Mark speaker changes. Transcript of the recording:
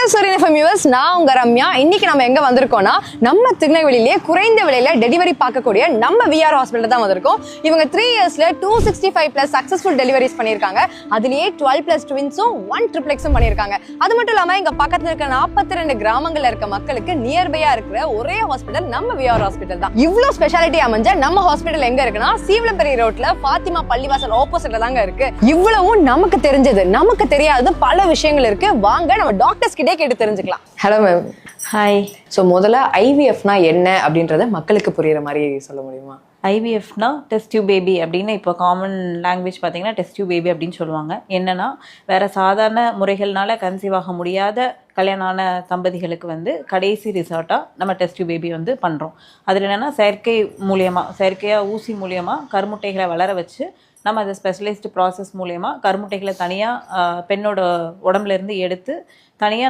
Speaker 1: வணக்கம் சூரியன் FM viewers, நான் உங்க ரம்யா. இன்னைக்கு நம்ம எங்க வந்திருக்கோம்னா, நம்ம திருநெல்வேலியிலேயே குறைந்த விலையில டெலிவரி பார்க்கக்கூடிய நம்ம விஆர் ஹாஸ்பிட்டல் தான் வந்திருக்கோம். இவங்க 3 இயர்ஸ்ல 265+ சக்சஸ்ஃபுல் டெலிவரிஸ் பண்ணியிருக்காங்க. அதுலயே 12+ ட்வின்ஸும் 1 ட்ரிப்ளெக்ஸும் பண்ணியிருக்காங்க. அது மட்டும் இல்லாம இங்க பக்கத்துல இருக்க 42 கிராமங்கள்ல இருக்க மக்களுக்கு நியர்பையா இருக்கிற ஒரே ஹாஸ்பிட்டல் நம்ம விஆர் ஹாஸ்பிட்டல் தான். இவ்வளவு ஸ்பெஷாலிட்டி அமைஞ்ச நம்ம ஹாஸ்பிட்டல் எங்க இருக்குன்னா, சீவலப்பேரி ரோட்ல ஃபாத்திமா பள்ளிவாசல் ஆப்போசிட்ல தாங்க இருக்கு. இவ்வளவும் நமக்கு தெரிஞ்சது, நமக்கு தெரியாதது பல விஷயங்கள் இருக்கு. வாங்க நம்ம டாக்டர்ஸ் கிட்டே கேட்டு தெரிஞ்சுக்கலாம். Hello ma'am.
Speaker 2: ஹாய்.
Speaker 1: ஸோ முதல்ல ஐவிஎஃப்னா என்ன அப்படின்றத மக்களுக்கு புரியுற மாதிரி சொல்ல முடியுமா?
Speaker 2: ஐவிஎஃப்னா டெஸ்ட் டியூப் பேபி அப்படின்னு இப்போ காமன் லாங்குவேஜ் பார்த்தீங்கன்னா டெஸ்ட் டியூப் பேபி அப்படின்னு சொல்லுவாங்க. என்னன்னா வேற சாதாரண முறைகள்னால கன்சீவ் ஆக முடியாத கல்யாணான தம்பதிகளுக்கு வந்து கடைசி ரிசார்ட்டாக நம்ம டெஸ்ட் டியூப் பேபி வந்து பண்ணுறோம். அதில் என்னென்னா செயற்கையாக ஊசி மூலியமாக கருமுட்டைகளை வளர வச்சு நம்ம அதை ஸ்பெஷலைஸ்டு ப்ராசஸ் மூலயமா கருமுட்டைகளை தனியாக பெண்ணோட உடம்புலேருந்து எடுத்து தனியாக